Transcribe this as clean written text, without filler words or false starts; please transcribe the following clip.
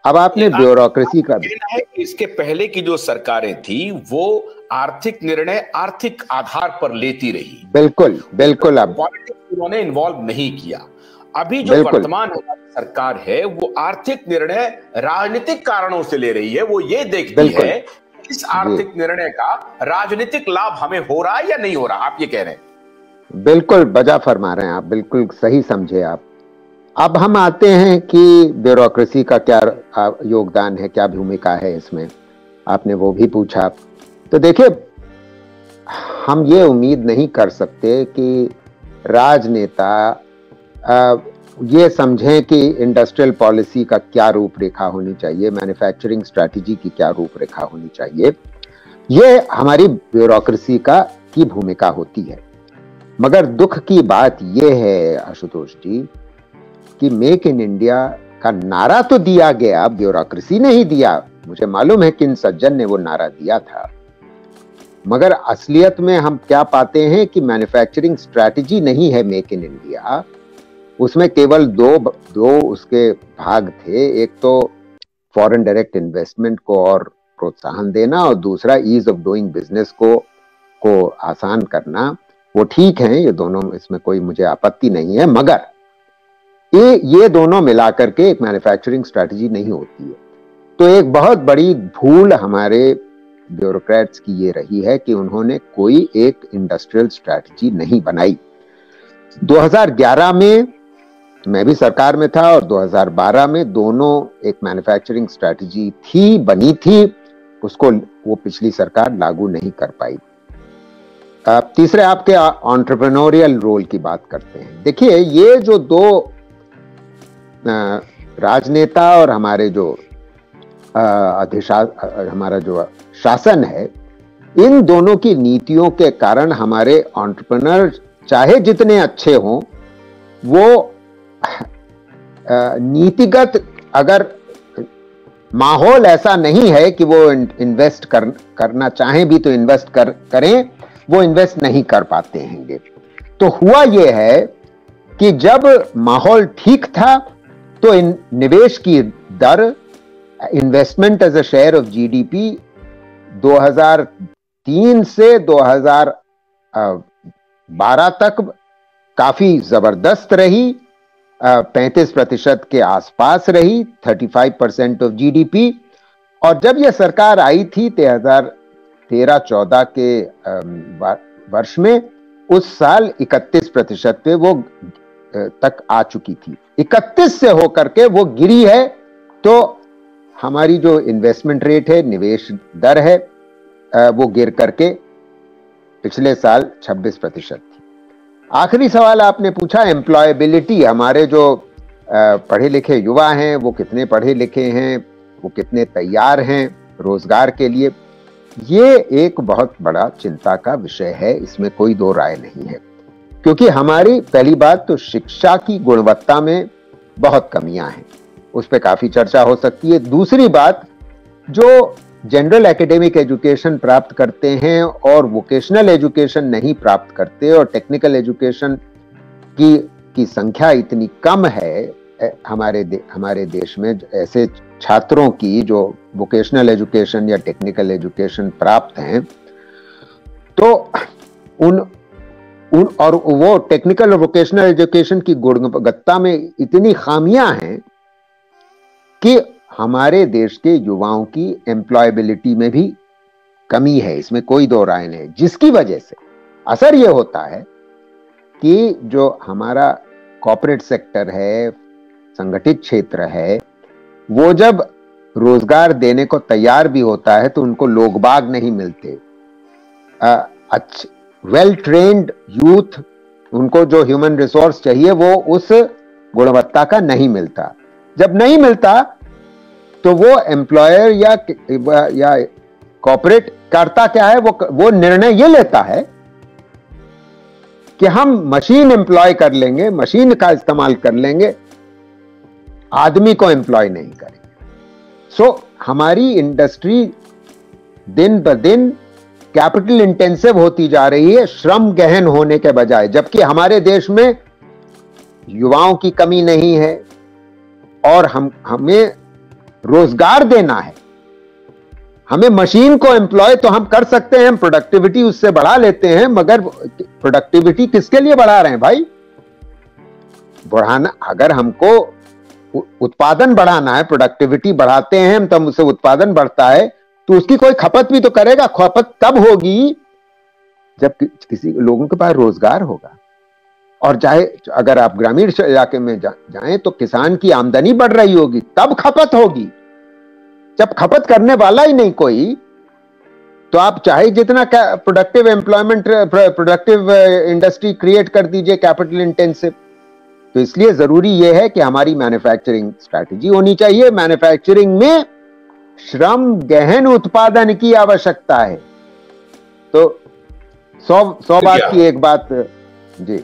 अब आपने ब्यूरोक्रेसी का कहना है कि इसके पहले की जो सरकारें थी वो आर्थिक निर्णय आर्थिक आधार पर लेती रही। बिल्कुल बिल्कुल। अब पॉलिटिक्स उन्होंने इन्वॉल्व नहीं किया। अभी जो बिल्कुल वर्तमान सरकार है वो आर्थिक निर्णय राजनीतिक कारणों से ले रही है। वो ये देखती है इस आर्थिक निर्णय का राजनीतिक लाभ हमें हो रहा है या नहीं हो रहा। आप ये कह रहे हैं। बिल्कुल बजा फरमा रहे हैं आप, बिल्कुल सही समझे आप। अब हम आते हैं कि ब्यूरोक्रेसी का क्या योगदान है, क्या भूमिका है इसमें, आपने वो भी पूछा। तो देखिए, हम ये उम्मीद नहीं कर सकते कि राजनेता ये समझें कि इंडस्ट्रियल पॉलिसी का क्या रूपरेखा होनी चाहिए, मैन्युफैक्चरिंग स्ट्रैटेजी की क्या रूपरेखा होनी चाहिए। ये हमारी ब्यूरोक्रेसी की भूमिका होती है। मगर दुख की बात यह है आशुतोष जी कि मेक इन इंडिया का नारा तो दिया गया, ब्यूरोक्रेसी ने ही दिया। मुझे मालूम है किन सज्जन ने वो नारा दिया था, मगर असलियत में हम क्या पाते हैं कि मैन्युफैक्चरिंग स्ट्रैटेजी नहीं है मेक इन इंडिया। उसमें केवल दो उसके भाग थे। एक तो फॉरेन डायरेक्ट इन्वेस्टमेंट को और प्रोत्साहन देना, और दूसरा ईज ऑफ डूइंग बिजनेस को आसान करना। वो ठीक है, ये दोनों, इसमें कोई मुझे आपत्ति नहीं है, मगर ये दोनों मिलाकर के एक मैन्युफैक्चरिंग स्ट्रैटेजी नहीं होती है। तो एक बहुत बड़ी भूल हमारे ब्यूरोक्रेट्स की ये रही है कि उन्होंने कोई एक इंडस्ट्रियल स्ट्रैटेजी नहीं बनाई। 2011 में मैं भी सरकार में था और 2012 में दोनों एक मैन्युफैक्चरिंग स्ट्रैटेजी बनी थी, उसको वो पिछली सरकार लागू नहीं कर पाई। तीसरे आपके एंटरप्रेन्योरियल रोल की बात करते हैं। देखिए, ये जो दो राजनेता और हमारे जो हमारा जो शासन है, इन दोनों की नीतियों के कारण हमारे एंटरप्रेन्योर चाहे जितने अच्छे हों, वो नीतिगत अगर माहौल ऐसा नहीं है कि वो इन्वेस्ट करना चाहें भी तो इन्वेस्ट करें, वो इन्वेस्ट नहीं कर पाते हैं। तो हुआ ये है कि जब माहौल ठीक था तो निवेश की दर, investment as a share of GDP 2003 से 2012 तक काफी जबरदस्त रही, 35% के आसपास रही, 35% ऑफ जीडीपी। और जब यह सरकार आई थी 2013-14 के वर्ष में, उस साल 31% पे वो तक आ चुकी थी। 31 से होकर के वो गिरी है। तो हमारी जो इन्वेस्टमेंट रेट है, निवेश दर है, वो गिर करके पिछले साल 26% थी। आखिरी सवाल आपने पूछा एम्प्लॉयबिलिटी, हमारे जो पढ़े लिखे युवा हैं वो कितने पढ़े लिखे हैं, वो कितने तैयार हैं रोजगार के लिए। ये एक बहुत बड़ा चिंता का विषय है, इसमें कोई दो राय नहीं है। क्योंकि हमारी पहली बात तो शिक्षा की गुणवत्ता में बहुत कमियां हैं, उस पर काफी चर्चा हो सकती है। दूसरी बात, जो जनरल एकेडमिक एजुकेशन प्राप्त करते हैं और वोकेशनल एजुकेशन नहीं प्राप्त करते, और टेक्निकल एजुकेशन की संख्या इतनी कम है हमारे देश में ऐसे छात्रों की जो वोकेशनल एजुकेशन या टेक्निकल एजुकेशन प्राप्त हैं, तो और वो टेक्निकल और वोकेशनल एजुकेशन की गुणवत्ता में इतनी खामियां हैं कि हमारे देश के युवाओं की एम्प्लॉयबिलिटी में भी कमी है, इसमें कोई दो राय नहीं। जिसकी वजह से असर यह होता है कि जो हमारा कॉर्पोरेट सेक्टर है, संगठित क्षेत्र है, वो जब रोजगार देने को तैयार भी होता है तो उनको लोगबाग नहीं मिलते। वेल ट्रेन्ड यूथ, उनको जो ह्यूमन रिसोर्स चाहिए वो उस गुणवत्ता का नहीं मिलता। जब नहीं मिलता तो वो एम्प्लॉयर या कॉर्पोरेट करता क्या है, वो निर्णय ये लेता है कि हम मशीन एम्प्लॉय कर लेंगे, मशीन का इस्तेमाल कर लेंगे, आदमी को एम्प्लॉय नहीं करेंगे। सो हमारी इंडस्ट्री दिन ब दिन कैपिटल इंटेंसिव होती जा रही है, श्रम गहन होने के बजाय। जबकि हमारे देश में युवाओं की कमी नहीं है और हमें रोजगार देना है, हमें मशीन को एम्प्लॉय तो हम कर सकते हैं, हम प्रोडक्टिविटी उससे बढ़ा लेते हैं, मगर प्रोडक्टिविटी किसके लिए बढ़ा रहे हैं भाई? बढ़ाना, अगर हमको उत्पादन बढ़ाना है, प्रोडक्टिविटी बढ़ाते हैं हम, तब उससे उत्पादन बढ़ता है, तो उसकी कोई खपत भी तो करेगा। खपत तब होगी जब किसी लोगों के पास रोजगार होगा। और चाहे अगर आप ग्रामीण इलाके में जाएं तो किसान की आमदनी बढ़ रही होगी, तब खपत होगी। जब खपत करने वाला ही नहीं कोई, तो आप चाहे जितना productive employment, productive industry create कर दीजिए, कैपिटल इंटेंसिव। तो इसलिए जरूरी यह है कि हमारी मैन्युफैक्चरिंग स्ट्रैटेजी होनी चाहिए। मैन्युफैक्चरिंग में श्रम गहन उत्पादन की आवश्यकता है। तो 100 बात की एक बात जी।